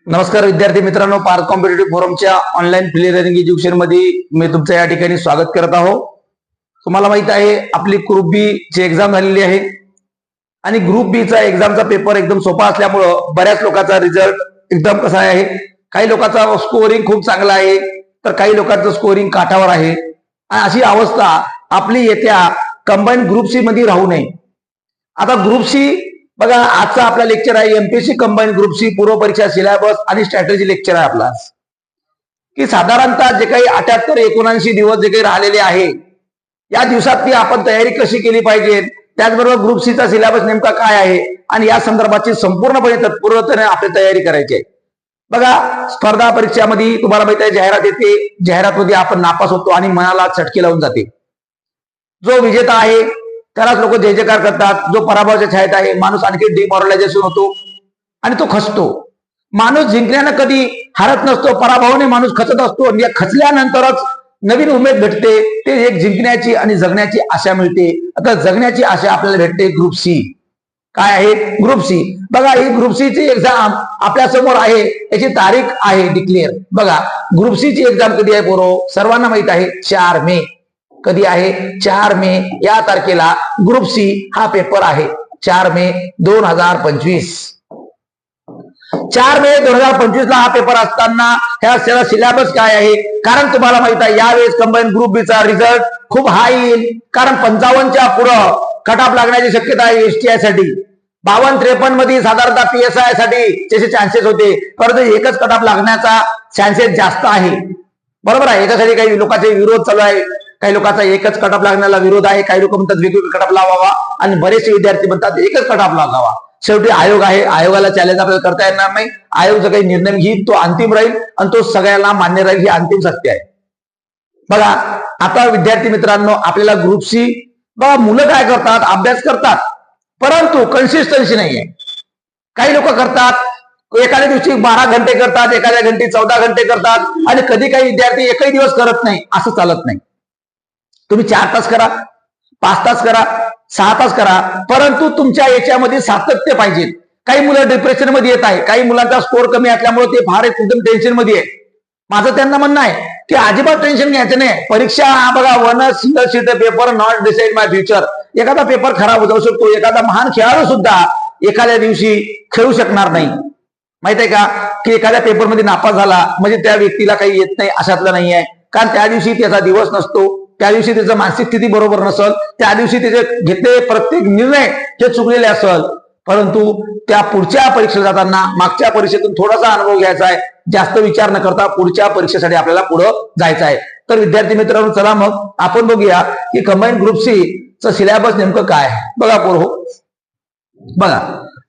नमस्कार विद्यार्थी मित्रांनो, पार्थ कॉम्पिटेटिव्ह फोरमच्या ऑनलाईन फ्री लर्निंग एज्युकेशन मध्ये मी तुमचं या ठिकाणी स्वागत करत आहोत. तुम्हाला माहित आहे आपली ग्रुप बी ची एक्झाम झालेली आहे आणि ग्रुप बी चा एक्झामचा पेपर एकदम सोपा असल्यामुळं बऱ्याच लोकांचा रिझल्ट एकदम कसा आहे. काही लोकांचा स्कोरिंग खूप चांगला आहे तर काही लोकांचं स्कोरिंग काठावर आहे. अशी अवस्था आपली येत्या कंबाईन ग्रुप सी मध्ये राहू नये. आता ग्रुप सी बघा, आजचा आपला लेक्चर आहे एमपीएससी कंबाईन ग्रुप सी पूर्व परीक्षा सिलेबस आणि स्ट्रॅटेजी लेक्चर आहे आपला. की साधारणतः जे काही 78-79 दिवस जे काही राहिलेले आहे या दिवसात ती आपण तयारी कशी केली पाहिजे, त्याचबरोबर ग्रुप सी चा सिलेबस नेमका काय आहे आणि या संदर्भाची संपूर्णपणे तत्पूर्वतेने आपली तयारी करायची आहे. बघा, स्पर्धा परीक्षामध्ये तुम्हाला माहिती आहे जाहिरात येते, जाहिरातमध्ये आपण नापास होतो आणि मनाला चटके लावून जाते. जो विजेता आहे त्यालाच लोक जय जयकार करतात, जो पराभवाच्या छायेत आहे माणूस आणखी डिमॉरलायझेशन होतो आणि तो खचतो. माणूस जिंकण्यानं कधी हारत नसतो, पराभवाने माणूस खचत असतो आणि या खचल्यानंतरच नवीन उमेद भेटते. ते एक जिंकण्याची आणि जगण्याची आशा मिळते. आता जगण्याची आशा आपल्याला भेटते ग्रुप सी. काय आहे ग्रुप सी? बघा, ही ग्रुप सी ची एक्झाम आपल्या समोर आहे, याची तारीख आहे डिक्लेअर. बघा, ग्रुप सी ची एक्झाम कधी आहे पोरो? सर्वांना माहित आहे 4 मे. कधी आहे? 4 मे या तारखेला ग्रुप सी हा पेपर आहे. 4 मे 2025. 4 मे 2025 ला हा पेपर असताना ह्या सिलेबस काय आहे? कारण तुम्हाला माहित आहे यावेळेस कंबाईन ग्रुप बी चा रिझल्ट खूप हाय येईल. कारण 55च्या पुढं कट ऑफ लागण्याची शक्यता आहे एसटीआय साठी. 52-53 मध्ये साधारणतः पीएसआय साठी त्याचे चान्सेस होते, परंतु एकच कट ऑफ लागण्याचा चान्सेस जास्त आहे. बरोबर आहे. याच्यासाठी काही लोकांचे विरोध चालू आहे. काही लोकांचा एकच कट ऑफ लागण्याला विरोध आहे, काही लोक म्हणतात वेगवेगळे कट ऑफ लावावा आणि बरेचसे विद्यार्थी म्हणतात एकच कट ऑफ लावावा. शेवटी आयोग आहे, आयोगाला चॅलेंज आपल्याला करता येणार नाही. आयोग जो काही निर्णय घेईल तो अंतिम राहील आणि तो सगळ्यांना मान्य राहील, ही अंतिम सत्य आहे. बघा, आता विद्यार्थी मित्रांनो, आपल्याला ग्रुप सी बघा, मुलं काय करतात? अभ्यास करतात, परंतु कन्सिस्टन्सी नाहीये. काही लोक करतात एखाद्या दिवशी 12 घंटे करतात, एखाद्या घंटी 14 घंटे करतात आणि कधी काही विद्यार्थी एकही दिवस करत नाही. असं चालत नाही. तुम्ही 4 तास करा, 5 तास करा, 6 तास करा, परंतु तुमच्या याच्यामध्ये सातत्य पाहिजे. काही मुलं डिप्रेशन मध्ये येत आहे, काही मुलांचा स्कोर कमी असल्यामुळे ते फार एकदम टेन्शन मध्ये आहे. माझं त्यांना म्हणणं आहे की अजिबात टेन्शन घ्यायचं नाही. परीक्षा बघा, one single sheet paper not decide my future. एखादा पेपर खराब जाऊ शकतो, एखादा महान खेळाडू सुद्धा एखाद्या दिवशी खेळू शकणार नाही. माहित आहे का की एखाद्या पेपरमध्ये नापास झाला म्हणजे त्या व्यक्तीला काही येत नाही अशातलं नाही आहे. कारण त्या दिवशी त्याचा दिवस नसतो, त्या दिवशी त्याचं मानसिक स्थिती बरोबर नसल, त्या दिवशी त्याचे घेतलेले प्रत्येक निर्णय ते चुकलेले असल. परंतु त्या पुढच्या परीक्षेला जाताना मागच्या परीक्षेतून थोडासा अनुभव घ्यायचा आहे. जास्त विचार न करता पुढच्या परीक्षेसाठी आपल्याला पुढे जायचं आहे. तर विद्यार्थी मित्रांनो, चला मग आपण बघूया की कंबाईन ग्रुप सी चं सिलेबस नेमकं काय आहे. बघा पोरो, बघा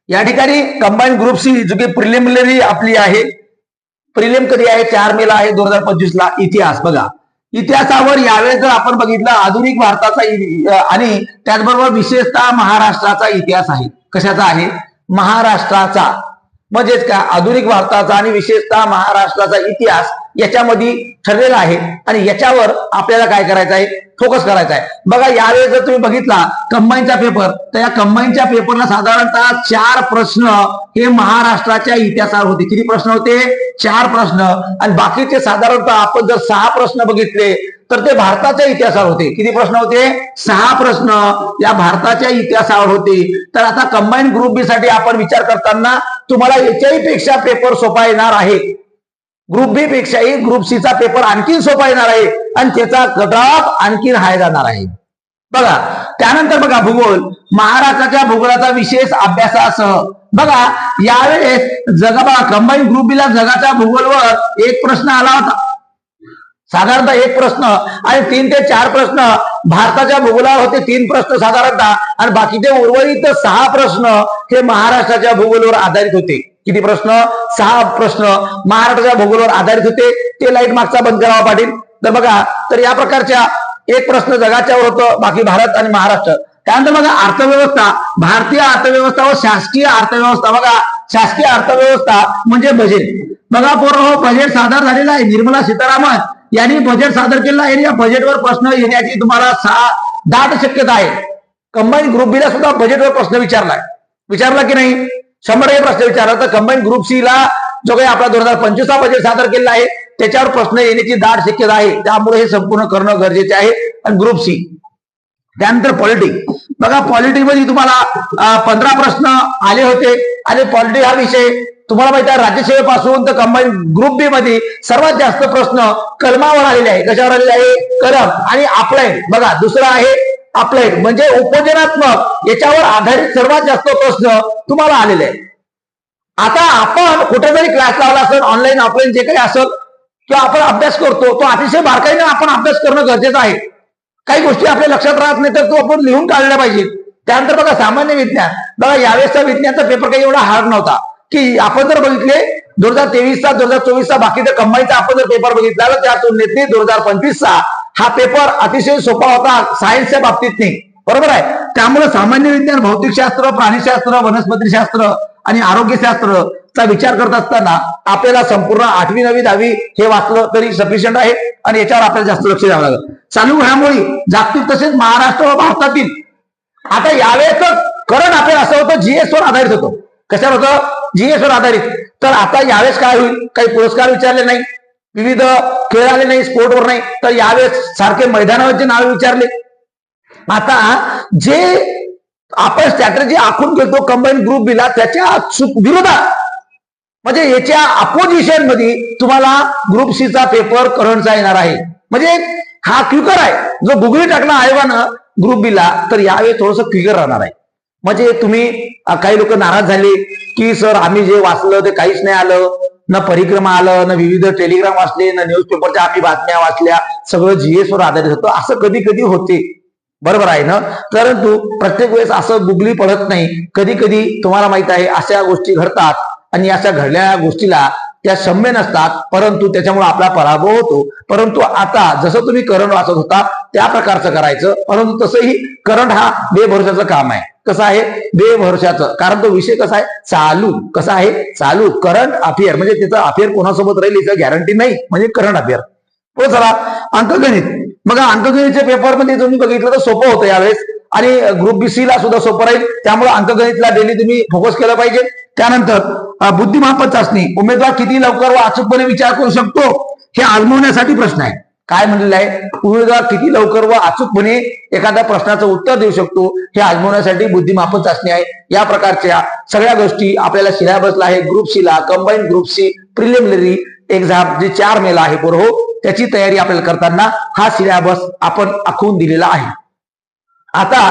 या ठिकाणी कंबाईन ग्रुप सी जो की प्रिलिमिनरी आपली आहे. प्रिलिम कधी आहे? 4 मेला आहे 2025 ला. इतिहास बघा, इतिहासावर यावेळेस जर आपण बघितलं आधुनिक भारताचा आणि त्याचबरोबर विशेषतः महाराष्ट्राचा इतिहास आहे. कशाचा आहे? महाराष्ट्राचा. म्हणजेच का आधुनिक भारताचा आणि विशेषतः महाराष्ट्राचा इतिहास याच्यामध्ये ठरलेला आहे आणि याच्यावर आपल्याला काय करायचं आहे? फोकस करायचा आहे. बघा, यावेळेस जर तुम्ही बघितला कंबाईनचा पेपर, तर या कंबाईनच्या पेपरला साधारणतः 4 प्रश्न हे महाराष्ट्राच्या इतिहासावर होते. किती प्रश्न होते? 4 प्रश्न. आणि बाकीचे साधारणतः आपण जर 6 प्रश्न बघितले तर ते भारताच्या इतिहासावर होते. किती प्रश्न होते? 6 प्रश्न या भारताच्या इतिहासावर होते. तर आता कंबाईन ग्रुप बी साठी आपण विचार करताना तुम्हाला याच्याही पेक्षा पेपर सोपा येणार आहे. ग्रुप बी पेक्षाही ग्रुप सी चा पेपर आणखीन सोपा येणार आहे आणि त्याचा कट ऑफ आणखीन हाय जाणार आहे. बघा, त्यानंतर बघा भूगोल, महाराष्ट्राच्या भूगोलाचा विशेष अभ्यासासह. बघा, यावेळेस बघा कंबाईन ग्रुप बीला जगाच्या भूगोलवर एक प्रश्न आला होता. साधारणतः एक प्रश्न आणि 3 ते 4 प्रश्न भारताच्या भूगोलावर होते. 3 प्रश्न साधारणतः आणि बाकीचे उर्वरित 6 प्रश्न हे महाराष्ट्राच्या भूगोलावर आधारित होते. किती प्रश्न? 6 प्रश्न महाराष्ट्राच्या भूगोलावर आधारित होते. ते लाईट मागचा बंद करावा पाटील. तर बघा, तर या प्रकारच्या एक प्रश्न जगाच्यावर होतं, बाकी भारत आणि महाराष्ट्र. त्यानंतर बघा अर्थव्यवस्था, भारतीय अर्थव्यवस्था व शासकीय अर्थव्यवस्था. बघा, शासकीय अर्थव्यवस्था म्हणजे बजेट. बघा पोरं, बजेट सादर झालेला आहे. निर्मला सीतारामन यांनी बजेट सादर केलेलं आहे. या बजेटवर प्रश्न येण्याची तुम्हाला दाट शक्यता आहे. कंबाईन ग्रुप बीला सुद्धा बजेटवर प्रश्न विचारला की नाही? 100 प्रश्न विचारला. तर कंबाईन ग्रुप सी ला जो काही आपला 2025 चा बजेट सादर केलेला आहे त्याच्यावर प्रश्न येण्याची दाट शक्यता आहे, त्यामुळे हे संपूर्ण करणं गरजेचे आहे. आणि ग्रुप सी, त्यानंतर पॉलिटिक्स. बघा पॉलिटिक्स मध्ये तुम्हाला 15 प्रश्न आले होते आणि पॉलिटिक्स हा विषय तुम्हाला माहिती आहे राज्यसेवेपासून तर कंबाईन ग्रुप बी मध्ये सर्वात जास्त प्रश्न कलमावर आलेले आहे. कशावर आलेले आहे? कलम आणि अप्लाइड. बघा दुसरा आहे अप्लाइड म्हणजे उपयोजनात्मक, याच्यावर आधारित सर्वात जास्त प्रश्न तुम्हाला आलेले आहे. आता आपण कुठेतरी क्लास लावला असेल, ऑनलाईन ऑफलाईन जे काही असेल, किंवा आपण अभ्यास करतो तो अतिशय बारकाईने आपण अभ्यास करणं गरजेचं आहे. काही गोष्टी आपल्या लक्षात राहत नाही तर तो आपण लिहून काढल्या पाहिजेत. त्यानंतर बघा सामान्य विज्ञान. बघा यावेळेसचा विज्ञानचा पेपर काही एवढा हार्ड नव्हता, की आपण जर बघितले 2023चा 2024चा बाकीचा कंबाईनचा आपण जर पेपर बघितला तर त्या तुलनेत 2025चा हा पेपर अतिशय सोपा होता सायन्सच्या बाबतीत नाही, बरोबर आहे. त्यामुळे सामान्य विज्ञान, भौतिकशास्त्र, प्राणीशास्त्र, वनस्पतीशास्त्र आणि आरोग्यशास्त्रचा विचार करत असताना आपल्याला संपूर्ण 8वी 9वी 10वी हे वाचलं तरी सफिशियंट आहे आणि याच्यावर आपल्याला जास्त लक्ष द्यावं लागेल. चालू घडामोडी जागतिक तसेच महाराष्ट्र व भारतातील. आता यावेळेस करंट अफेअर असं होतं जीएस वर आधारित होतं. कशावर होतं? जीएस वर आधारित. तर आता यावेळेस काय होईल? काही पुरस्कार विचारले नाही, विविध खेळ आले नाही, स्पोर्टवर नाही, तर यावेळेस सारखे मैदानावरचे नावे विचारले. आता जे आपण स्ट्रॅटेजी आखून घेतो कंबाईन ग्रुप बीला त्याच्या विरोधात म्हणजे याच्या अपोजिशन मध्ये तुम्हाला ग्रुप सी चा पेपर करंटचा येणार आहे. म्हणजे हा क्विकर आहे. जो गुगली टाकला आयोगानं ग्रुप बीला तर यावेळी थोडंसं क्विकर राहणार आहे. म्हणजे तुम्ही काही लोक नाराज झाले की सर आम्ही जे वाचलं ते काहीच नाही आलं, न परिक्रमा आलं, न विविध टेलिग्राम वाचले, न न्यूजपेपरच्या आम्ही बातम्या वाचल्या, सगळं जीएस वर आधारित होतं. असं कधी कधी होते, बरोबर आहे ना. परंतु प्रत्येक वेळेस असं गुगली पडत नाही. कधी कधी तुम्हाला माहित आहे अशा गोष्टी घडतात आणि अशा घडलेल्या गोष्टीला त्या क्षम्य नसतात, परंतु त्याच्यामुळे आपला पराभव होतो. परंतु आता जसं तुम्ही करंट वाचत होता त्या प्रकारचं करायचं. परंतु तसंही करंट हा बेभरोशाचं काम आहे. कसं आहे? बेभरोशाचं. कारण तो विषय कसा आहे? चालू. कसा आहे? चालू. करंट अफेअर म्हणजे त्याचं अफेअर कोणासोबत राहील याचं गॅरंटी नाही, म्हणजे करंट अफेअर. हो चला अंकगणित. बघा अंकगणितच्या पेपरमध्ये तुम्ही बघितलं तर सोपं होतं यावेळेस आणि ग्रुप बी सी ला सुद्धा सोपं राहील. त्यामुळे अंकगणितला डेली तुम्ही फोकस केलं पाहिजे. त्यानंतर बुद्धिमापन चाचणी. उमेदवार किती लवकर व अचूकपणे विचार करू शकतो हे आजमावण्यासाठी प्रश्न आहे. काय म्हणलेलं आहे? उमेदवार किती लवकर व अचूकपणे एखाद्या प्रश्नाचं उत्तर देऊ शकतो हे आजमावण्यासाठी बुद्धिमापन चाचणी आहे. या प्रकारच्या सगळ्या गोष्टी आपल्याला सिलेबसला आहे. ग्रुप सी ला combine group C preliminary exam जी 4 मेला आहे बरोबर, त्याची तयारी आपल्याला करताना हा सिलेबस आपण आखून दिलेला आहे. आता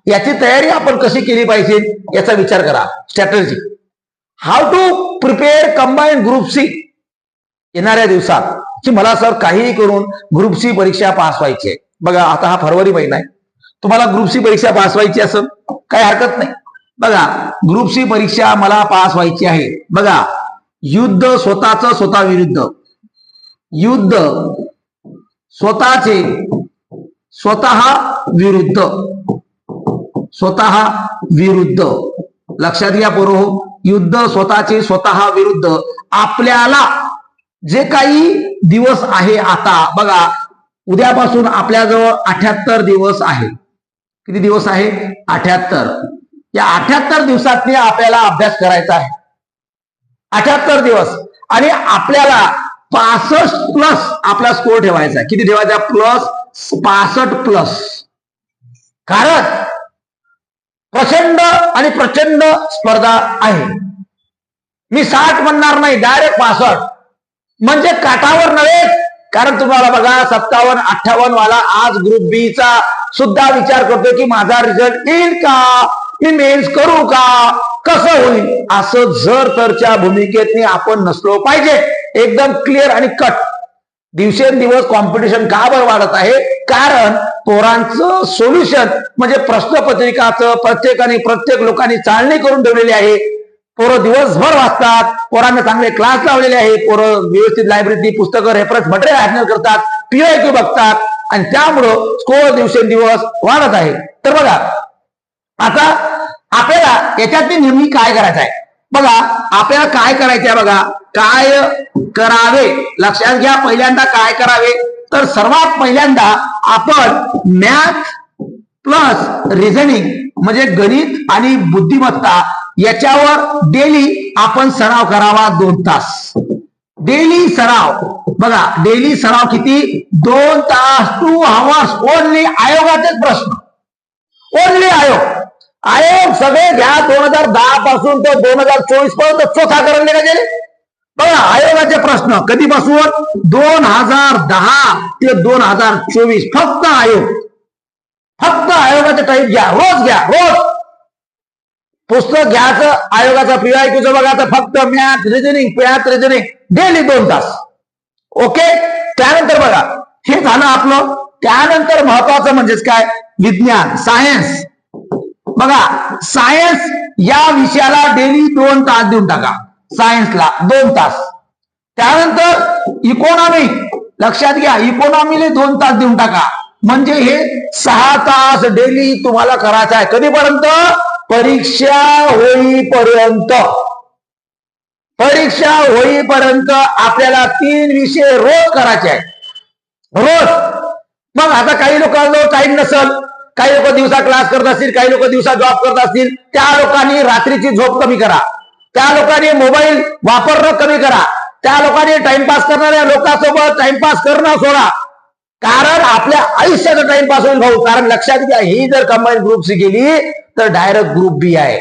याची तयारी आपण कशी केली पाहिजे याचा विचार करा. Strategy how to prepare combine group C. येणाऱ्या दिवसात की मला सर काहीही करून ग्रुप सी परीक्षा पास व्हायची आहे. बघा आता हा फरवरी महिना आहे, तुम्हाला ग्रुप सी परीक्षा पास व्हायची असेल काही हरकत नाही. बघा ग्रुप सी परीक्षा मला पास व्हायची आहे. बघा युद्ध स्वतःच स्वतः विरुद्ध, युद्ध स्वतःचे स्वतः विरुद्ध, स्वतः विरुद्ध. लक्षात घ्या पोरो, युद्ध स्वतःचे स्वतः विरुद्ध. आपल्याला जे काही दिवस आहे आता बघा उद्यापासून आपल्याजवळ 78 दिवस आहे. किती दिवस आहे? 78. या 78 दिवसात आपल्याला अभ्यास करायचा आहे. 78 दिवस आणि आपल्याला 65 प्लस आपला स्कोर ठेवायचा आहे. किती ठेवायचा? Plus 65 plus. कारण प्रचंड आणि प्रचंड स्पर्धा आहे. मी 60 म्हणणार नाही, डायरेक्ट 65 म्हणजे काठावर नव्हे. कारण तुम्हाला बघा 57 58 वाला आज ग्रुप बी चा सुद्धा विचार करतो की माझा रिझल्ट येईल का, मी मेन्स करू का, कसं होईल. असं जर तरच्या भूमिकेत आपण नसलो पाहिजे. एकदम क्लिअर आणि कट. दिवसेंदिवस कॉम्पिटिशन का बरं वाढत आहे? कारण पोरांचं सोल्युशन म्हणजे प्रश्नपत्रिकाचं प्रत्येक लोकांनी चाळणी करून ठेवलेली आहे. पोरं दिवसभर वाचतात, पोरांना चांगले क्लास लावलेले आहे, पोरं व्यवस्थित लायब्ररी पुस्तकं रेफरन्स मटेरियल हँडल करतात, PYQ बघतात आणि त्यामुळं स्कोर दिवसेंदिवस वाढत आहे. तर बघा आता आपल्याला याच्यात नेहमी काय करायचं आहे? बघा आपल्याला काय करायचं आहे? बघा काय करावे लक्षात घ्या. पहिल्यांदा काय करावे तर सर्वात पहिल्यांदा आपण मॅथ प्लस रिझनिंग म्हणजे गणित आणि बुद्धिमत्ता याच्यावर डेली आपण सराव करावा 2 तास. डेली सराव बघा, डेली सराव किती 2 तास 2 आवर्स ओनली. आयोगाचेच प्रश्न, ओनली आयोग सगळे घ्या 2010 पासून तो 2024 पर्यंत चौथा करले का गेले बघा. आयोगाचे प्रश्न कधीपासून 2010 ते 2024 फक्त आयोग, फक्त आयोगाचे टाईप घ्या, रोज घ्या, रोज पुस्तक घ्यायचं आयोगाचा PYQचं बघायचं, फक्त मॅथ रिझनिंग डेली 2 तास. ओके. त्यानंतर बघा हे झालं आपलं. त्यानंतर महत्वाचं म्हणजेच काय, विज्ञान सायन्स बघा. सायन्स या विषयाला डेली 2 तास देऊन टाका, सायन्सला 2 तास. त्यानंतर इकॉनॉमी लक्षात घ्या, इकॉनॉमीला 2 तास देऊन टाका. म्हणजे हे 6 तास डेली तुम्हाला करायचं आहे. कधीपर्यंत, परीक्षा होईपर्यंत. परीक्षा होईपर्यंत आपल्याला 3 विषय रोज करायचे आहेत, रोज. मग आता काही लोकांना टाइम नसेल, काही लोक दिवसा क्लास करत असतील, काही लोक दिवसा जॉब करत असतील, त्या लोकांनी रात्रीची झोप कमी करा, त्या लोकांनी मोबाईल वापरणं कमी करा, त्या लोकांनी टाइमपास करणाऱ्या लोकांसोबत टाइमपास करणं सोडा. कारण आपल्या आयुष्याचा टाइमपास होईल भाऊ. कारण लक्षात घ्या, ही जर कंबाईन ग्रुप सी गेली तर डायरेक्ट ग्रुप बी आहे.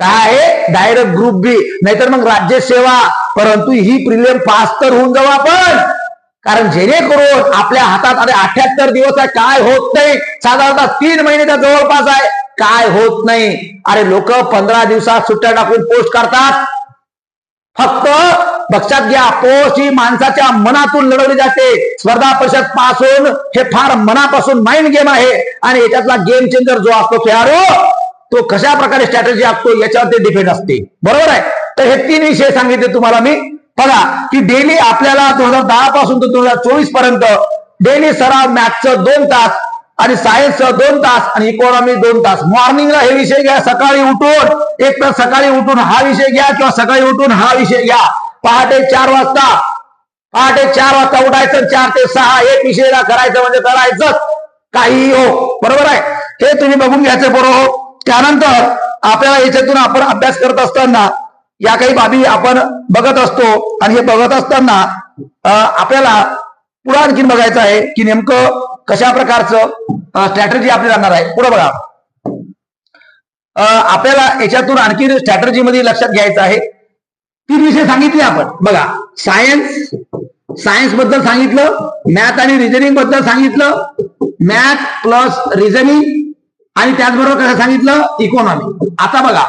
काय आहे, डायरेक्ट ग्रुप बी. नाहीतर मग राज्यसेवा. परंतु ही प्रिलियम पास तर होऊन जाऊ आपण. कारण जेणेकरून आपल्या हातात आता 78 दिवस आहे, काय होत नाही. साधारणतः 3 महिन्याच्या जवळपास आहे, काय होत नाही. अरे लोक 15 दिवसात सुट्ट्या टाकून पोस्ट करतात. फक्त लक्षात घ्या, पोस्ट ही माणसाच्या मनातून लढवली जाते. स्पर्धा परीक्षेत पास होऊन हे फार मनापासून माइंड गेम आहे. आणि याच्यातला गेम चेंजर जो असतो खेळाडू, तो कशा प्रकारे स्ट्रॅटेजी आखतो याच्यावर ते डिपेंड असते. बरोबर आहे. तर हे 3 विषय सांगितले तुम्हाला मी. बघा की डेली आपल्याला 2010 पासून तर 2024 पर्यंत डेली सराव मॅथचं 2 तास आणि सायन्सचं 2 तास आणि इकॉनॉमी 2 तास. मॉर्निंगला हे विषय घ्या, सकाळी उठून एक तर सकाळी उठून हा विषय घ्या किंवा सकाळी उठून हा विषय घ्या. पहाटे 4 वाजता उठायचं, 4 ते 6 एक विषयाला करायचं म्हणजे करायचं, काही हो. बरोबर आहे. हे तुम्ही बघून घ्यायचं बरोबर. त्यानंतर आपल्याला याच्यातून आपण अभ्यास करत असताना या काही बाबी आपण बघत असतो. आणि हे बघत असताना आपल्याला पुढे आणखीन बघायचं आहे की नेमकं कशा प्रकारचं स्ट्रॅटेजी आपली राहणार आहे. पुढे बघा, आपल्याला याच्यातून आणखी स्ट्रॅटेजी मध्ये लक्षात घ्यायचं आहे. 3 विषय सांगितले आपण बघा. सायन्स बद्दल सांगितलं, मॅथ आणि रिझनिंग बद्दल सांगितलं, मॅथ प्लस रिझनिंग आणि त्याचबरोबर कसं सांगितलं, इकॉनॉमी. आता बघा,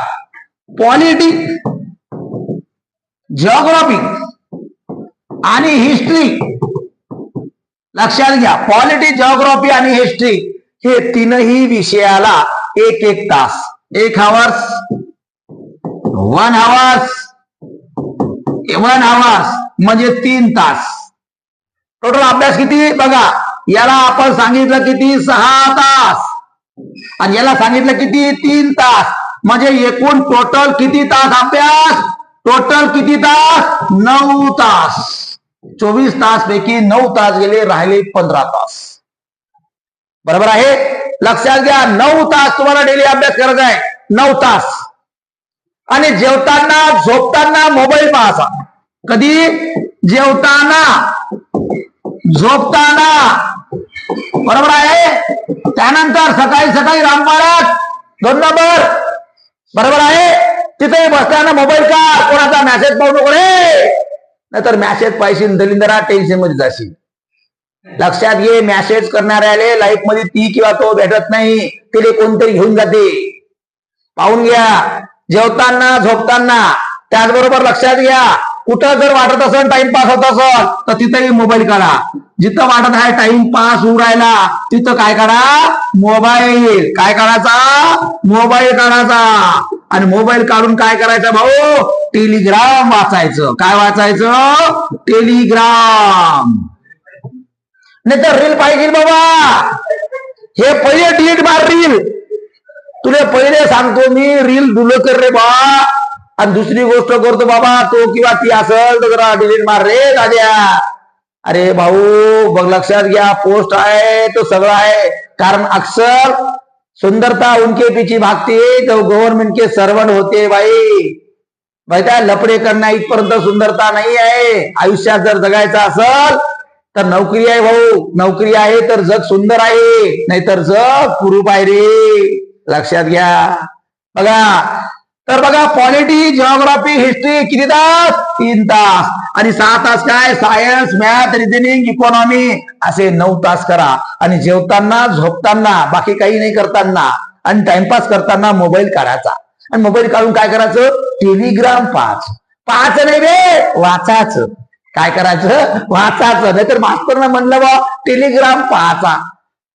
पॉलिटी, जिओग्राफी आणि हिस्ट्री लक्षात घ्या. पॉलिटी, जिओग्राफी आणि हिस्ट्री हे 3ही विषयाला 1 तास, 1 आवर्स, 1 आवर्स म्हणजे 3 तास. टोटल अभ्यास किती बघा. याला आपण सांगितलं किती 6 तास आणि याला सांगितलं किती 3 तास. म्हणजे एकूण टोटल किती तास अभ्यास, टोटल किती तास 9 तास. 24 तास पैकी 9 तास गेले, राहिले 15 तास. बरोबर आहे. लक्षात घ्या, 9 तास तुम्हाला डेली अभ्यास करायचा आहे, 9 तास. आणि जेवताना झोपताना मोबाईल पाहायचा. कधी, जेवताना झोपताना. बरोबर आहे. त्यानंतर सकाळी रामबाळात 2 नंबर. बरोबर आहे. तिथे बसताना मोबाईल का, कोणाचा मेसेज पाहू नको रे, नाहीतर मेसेज पाहिजे दलिंदरा टेन्शन मध्ये जाशील. लक्षात घे, मेसेज करणाऱ्याले लाईफ मध्ये ती किंवा तो भेटत नाही, तिथे कोणतरी घेऊन जाते. पाहून घ्या जेवताना झोपताना. त्याचबरोबर लक्षात घ्या, कुठं जर वाटत असेल टाइमपास होत असेल तर तिथेही मोबाईल काढा. जिथं वाटत आहे टाइमपास होऊ राहिला तिथं काय काढा, मोबाईल. काय काढायचा, मोबाईल काढायचा. आणि मोबाईल काढून काय करायचं भाऊ, टेलिग्राम वाचायचं. काय वाचायचं, टेलिग्राम. नाही तर रील पाहिजे बाबा. हे पहिले डिलीट मार रील. तुला पहिले सांगतो मी, रील दुल कर रे बा. आणि दुसरी गोष्ट करतो बाबा, तो किंवा ती असेल तर जरा डिलीट मार रे दाद्या. अरे भाऊ बघ, लक्षात घ्या, पोस्ट आहे तो सगळं आहे. कारण अक्सर सुंदरता उनके पीछे भागती है तो गव्हर्नमेंट के सर्वंट होते भाई त्या लपडे करणं इथपर्यंत सुंदरता नाही आहे. आयुष्यात जर जगायचं असेल तर नोकरी आहे भाऊ, नोकरी आहे तर जग सुंदर आहे, नाहीतर जग कुरूप आहे रे, लक्षात घ्या. बघा पॉलिटी, जिओग्राफी, हिस्ट्री किती तास? 3 तास. आणि 6 तास काय? सायन्स, मॅथ, रिजनिंग, इकॉनॉमी असे 9 तास करा. आणि जेवताना, झोपताना, बाकी काही नाही करताना आणि टाइमपास करताना मोबाईल काढायचा. आणि मोबाईल काढून काय करायचं? टेलिग्राम पाच नाही रे, वाचायचं. काय करायचं? वाचायचं. नाहीतर मास्तरनं म्हणलं बा टेलिग्राम पाहायचा.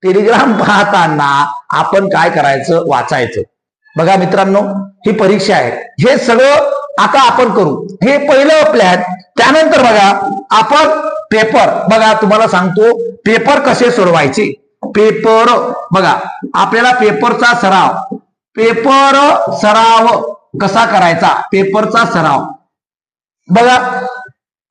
टेलिग्राम पाहताना आपण काय करायचं? वाचायचं. बघा मित्रांनो, ही परीक्षा आहे, हे सगळं आता आपण करू. हे पहिलं प्लॅन. त्यानंतर बघा आपण पेपर, बघा तुम्हाला सांगतो पेपर कसे सोडवायचे. पेपर बघा, आपल्याला पेपरचा सराव कसा करायचा. पेपरचा सराव बघा,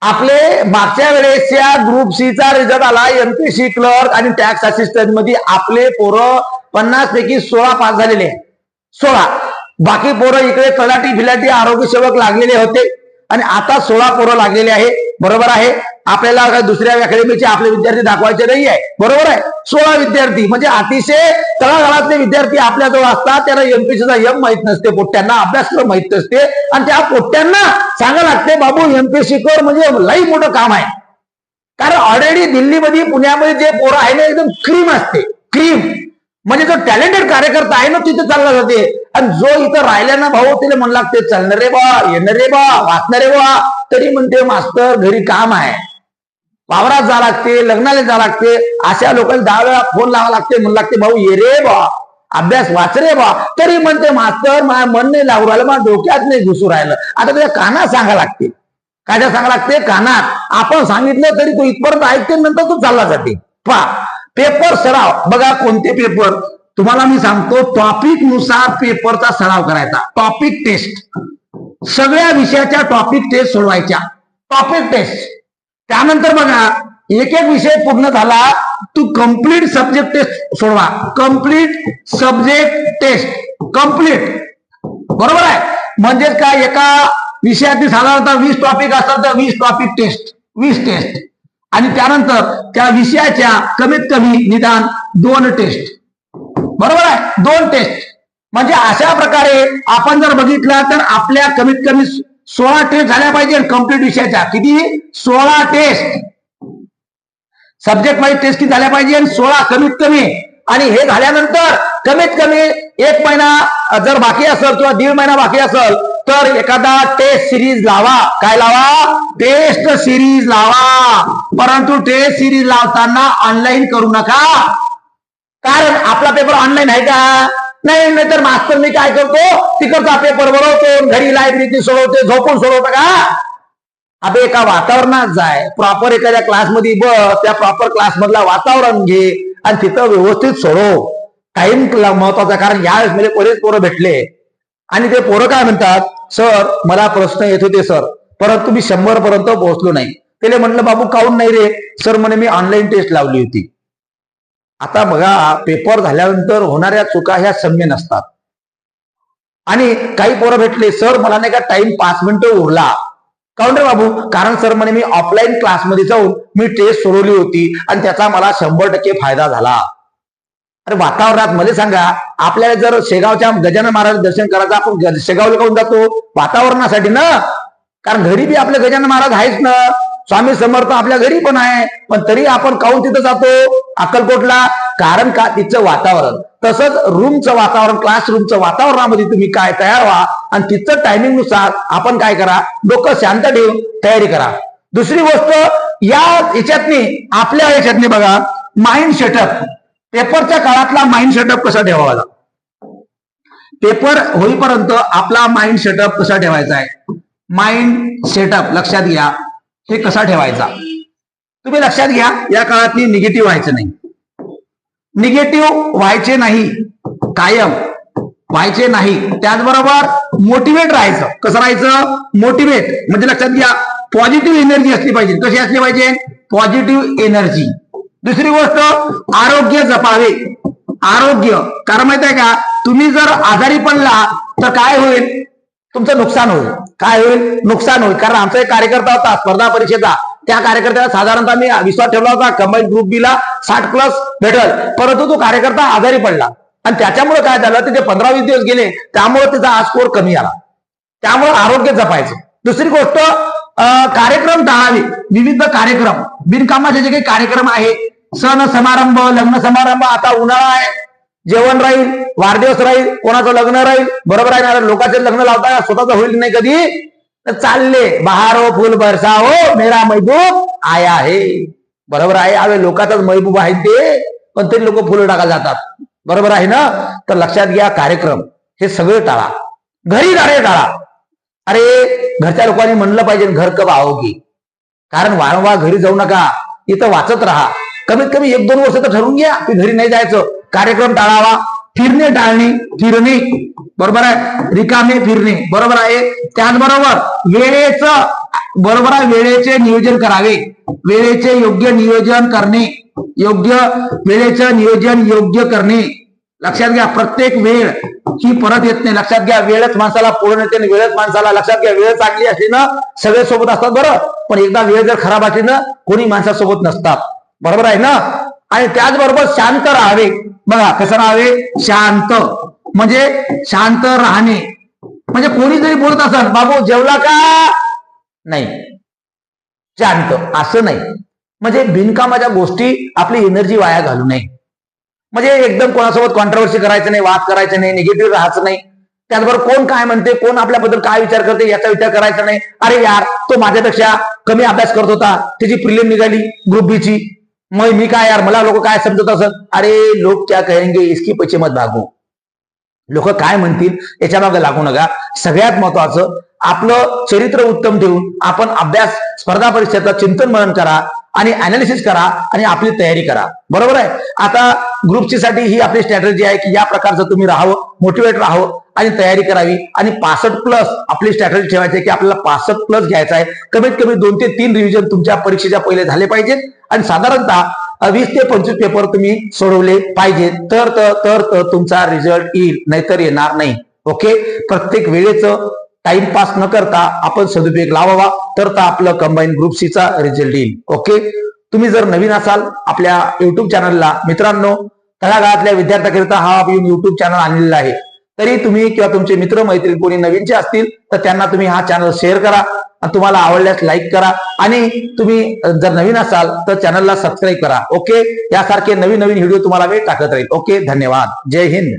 आपले मागच्या वेळेसच्या ग्रुप सी चा रिझल्ट आला. एमपीसी क्लर्क आणि टॅक्स असिस्टंट मध्ये आपले पोरं 50 पैकी 16 पास झालेले. 16. बाकी पोरं इकडे तलाठी फिलाटी आरोग्य सेवक लागलेले होते आणि आता 16 पोरं लागलेले आहे. बरोबर आहे. आपल्याला दुसऱ्या अकॅडमीचे आपले विद्यार्थी दाखवायचे नाही आहे. बरोबर आहे. 16 विद्यार्थी म्हणजे अतिशय तळागाळातले विद्यार्थी आपल्याजवळ असतात. त्यांना एमपीसीचा यम माहित नसते, पोट्ट्यांना अभ्यासक्रम माहित नसते आणि त्या पोट्ट्यांना सांगा लागते बाबू एमपीसी कर, म्हणजे लई मोठं काम आहे. कारण ऑलरेडी दिल्लीमध्ये, पुण्यामध्ये जे पोरं आहे ना एकदम क्रीम असते. क्रीम म्हणजे जो टॅलेंटेड कार्यकर्ता आहे ना तिथे चालला जाते. आणि जो इथं राहिला ना भाऊ, तिला म्हण लागते चालणार रे बा, येणार रे बा, वाचणार रे बा, तरी म्हणते मास्तर घरी काम आहे, वावरात जा लागते, लग्नाला जा लागते. अशा लोकांना 10 वेळा फोन लावा लागते, म्हण लागते भाऊ ये रे बा, अभ्यास वाच रे बा, तरी म्हणते मास्तर माझ्या मन नाही लागू राहिलं, माझ्या डोक्यात नाही घुसू राहिलं. आता तुझ्या कानात सांगा लागते. काय सांगा लागते? कानात. आपण सांगितलं तरी तो इथपर्यंत ऐकते, नंतर तो चालला जाते. पेपर सराव बघा, कोणते पेपर तुम्हाला मी सांगतो. टॉपिक नुसार पेपरचा सराव करायचा. टॉपिक टेस्ट, सगळ्या विषयाच्या टॉपिक टेस्ट सोडवायच्या. Topic test. त्यानंतर बघा एक विषय पूर्ण झाला तू कम्प्लीट सब्जेक्ट टेस्ट सोडवा. Complete subject test, complete. बरोबर आहे. म्हणजेच काय, एका विषयातील साधारणतः 20 टॉपिक असतात तर 20 टॉपिक टेस्ट, 20 टेस्ट. आणि त्यानंतर त्या विषयाच्या कमीत कमी निदान 2 टेस्ट. बरोबर आहे. 2 टेस्ट. म्हणजे अशा प्रकारे आपण जर बघितलं तर आपल्या कमीत कमी 16 टेस्ट झाल्या पाहिजे. कम्प्लीट विषयाच्या किती? 16 टेस्ट. सब्जेक्ट वाईज टेस्ट किती झाल्या पाहिजे? 16 कमीत कमी. आणि हे झाल्यानंतर कमीत कमी 1 महिना जर बाकी असेल किंवा 1.5 महिना बाकी असेल तर एखादा टेस्ट सिरीज लावा. काय लावा? टेस्ट सिरीज लावा. परंतु टेस्ट सिरीज लावताना ऑनलाईन करू नका. कारण आपला पेपर ऑनलाईन आहे का? नाही. तर मास्तर मी काय करतो, तिकडचा पेपर बनवतो, घरी लायब्ररीत सोडवते, झोपून सोडवतो का? अबे एका वातावरणात जाय, प्रॉपर एखाद्या क्लासमध्ये बस, त्या प्रॉपर क्लास मधला वातावरण घे आणि तिथं व्यवस्थित सोडव. टाइम महत्वाचा. कारण यावेळेस म्हणजे बरेच पोरं भेटले आणि ते पोरं काय म्हणतात, सर मला प्रश्न येत होते सर, परंतु मी 100 पर्यंत पोहोचलो नाही. त्याला म्हटलं बाबू काऊन नाही रे? सर म्हणे मी ऑनलाईन टेस्ट लावली होती. आता बघा पेपर झाल्यानंतर होणाऱ्या चुका ह्या सम्य नसतात. आणि काही पोरं भेटले, सर मला नाही का टाइम 5 मिनिटं उरला. काऊन रे बाबू? कारण सर म्हणे मी ऑफलाईन क्लासमध्ये जाऊन मी टेस्ट सोडवली होती आणि त्याचा मला 100% फायदा झाला. अरे वातावरणात मला सांगा, आपल्याला जर शेगावच्या गजानन महाराज दर्शन करायचं, आपण शेगावला काऊन जातो? वातावरणासाठी ना. कारण घरी बी आपले गजानन महाराज आहेच ना, स्वामी समर्थ आपल्या घरी पण आहे, पण तरी आपण काऊन तिथं जातो अक्कलकोटला? कारण का? तिचं वातावरण. तसंच रूमचं वातावरण, क्लासरूमचं वातावरणामध्ये तुम्ही काय तयार व्हा आणि तिचं टायमिंग नुसार आपण काय करा, डोकं शांत ठेवून तयारी करा. दुसरी गोष्ट या याच्यातनी, आपल्या याच्यातनी बघा माइंड सेटअप. पेपरच्या काळातला माइंड सेटअप कसा ठेवावा? पेपर होईपर्यंत आपला माइंड सेटअप कसा ठेवायचा आहे? माइंड सेटअप लक्षात घ्या. हे कसा ठेवायचा तुम्ही लक्षात घ्या. या काळातली निगेटिव्ह व्हायचं नाही. निगेटिव्ह व्हायचे नाही, कायम व्हायचे नाही. त्याचबरोबर मोटिवेट राहायचं. कसं राहायचं? मोटिवेट. म्हणजे लक्षात घ्या पॉझिटिव्ह एनर्जी असली पाहिजे. कशी असली पाहिजे? Positive energy. दुसरी गोष्ट आरोग्य जपावे. आरोग्य. कारण माहित आहे का, तुम्ही जर आजारी पडला तर काय होईल, तुमचं नुकसान होईल. काय होईल, नुकसान होईल. कारण आमचा एक कार्यकर्ता होता स्पर्धा परीक्षेचा, त्या कार्यकर्त्याला साधारणतः मी विश्वास ठेवला होता कंबाईन ग्रुप बी ला 60+ भेटल, परंतु तो कार्यकर्ता आजारी पडला आणि त्याच्यामुळे काय झालं, त्याचे 15-20 दिवस गेले, त्यामुळे त्याचा आज स्कोर कमी आला. त्यामुळे आरोग्य जपायचं. दुसरी गोष्ट, कार्यक्रम टाळावे. विविध कार्यक्रम, बिनकामाचे जे काही कार्यक्रम आहे, सण समारंभ, लग्न समारंभ, आता उन्हाळा आहे, जेवण राहील, वाढदिवस राहील, कोणाचं लग्न राहील, बरोबर आहे ना. लोकांचे लग्न लावता स्वतःच होईल नाही कधी, तर चालले बहारो फुल बरसाओ मेरा महबूब आया है. बरोबर आहे, अरे लोकांचाच महबूब आहे ते, पण तरी लोक फुलं टाकायला जातात. बरोबर आहे ना. तर लक्षात घ्या, कार्यक्रम हे सगळं टाळा. घरी जाणे टाळा. अरे घरच्या लोकांनी म्हणलं पाहिजे घर कब आओगी, कारण वारंवार घरी जाऊ नका, इथं वाचत राहा. कमीत कमी 1-2 वर्ष तर ठरवून घ्या की घरी नाही जायचं. कार्यक्रम टाळावा. फिरणे टाळणे, फिरणे, बरोबर आहे, रिकामे फिरणे, बरोबर आहे. त्याचबरोबर वेळेचं, बरोबर आहे, वेळेचे नियोजन करावे. वेळेचे योग्य नियोजन करणे, वेळेचं नियोजन योग्य करणे. लक्षात घ्या, प्रत्येक वेळ ही परत येत नाही. लक्षात घ्या, वेळच माणसाला पूर्ण येते आणि वेळच माणसाला. लक्षात घ्या, वेळ चांगली असली ना सगळे सोबत असतात, बरं, पण एकदा वेळ जर खराब असली ना कोणी माणसासोबत नसतात. बरोबर आहे ना. आणि त्याचबरोबर शांत राहावे. बघा कसं राहावे, शांत, म्हणजे शांत राहणे. म्हणजे कोणी जरी बोलत असेल, बाबू जेवला का नाही, शांत, असं नाही. म्हणजे बिनकामाच्या गोष्टी आपली एनर्जी वाया घालू नये. म्हणजे एकदम कोणासोबत कॉन्ट्रोवर्सी करायचं नाही, वाद करायचं नाही, निगेटिव्ह राहायचं नाही. त्याचबरोबर कोण काय म्हणते, कोण आपल्याबद्दल काय विचार करते याचा विचार करायचा नाही. अरे यार, तो माझ्यापेक्षा कमी अभ्यास करत होता, त्याची प्रिलिम निघाली ग्रुप बी ची, मग मी काय यार, मला लोक काय समजत असत. अरे लोक क्या कहेंगे इसकी पीछे मत भागू. लोक काय म्हणतील याच्या मागे लागू नका. सगळ्यात महत्वाचं, आपलं चरित्र उत्तम ठेवून आपण अभ्यास, स्पर्धा परीक्षेचा चिंतन मनन करा आणि अनालिसिस करा आणि आपली तयारी करा. बरोबर आहे. आता ग्रुपची साठी ही आपली स्ट्रॅटेजी आहे की या प्रकारचं तुम्ही राहावं, मोटिवेट राहावं आणि तयारी करावी. आणि 65+ आपली स्ट्रॅटेजी ठेवायची की आपल्याला 65+ घ्यायचा आहे. कमीत कमी 2 ते 3 रिव्हिजन तुमच्या परीक्षेच्या पहिले झाले पाहिजेत आणि साधारणतः 20 ते 25 पेपर तुम्ही सोडवले पाहिजे, तर तुमचा रिझल्ट येईल, नाहीतर येणार नाही. ओके. प्रत्येक वेळेचं टाइमपास न करता आपण सदुपयोग लावावा, तर आपलं कंबाईन ग्रुप सी चा रिझल्ट येईल. ओके. तुम्ही जर नवीन असाल आपल्या युट्यूब चॅनलला, मित्रांनो, तळागाळातल्या विद्यार्थ्यांकरिता हा युट्यूब चॅनल आणलेला आहे. तरी तुम्ही किंवा तुमचे मित्र मैत्रीण कोणी नवीनचे असतील तर त्यांना तुम्ही हा चॅनल शेअर करा, तुम्हाला आवडल्यास लाईक करा आणि तुम्ही जर नवीन असाल तर चॅनलला सबस्क्राईब करा. ओके. यासारखे नवीन व्हिडिओ तुम्हाला मी टाकत राहील. ओके. धन्यवाद. जय हिंद.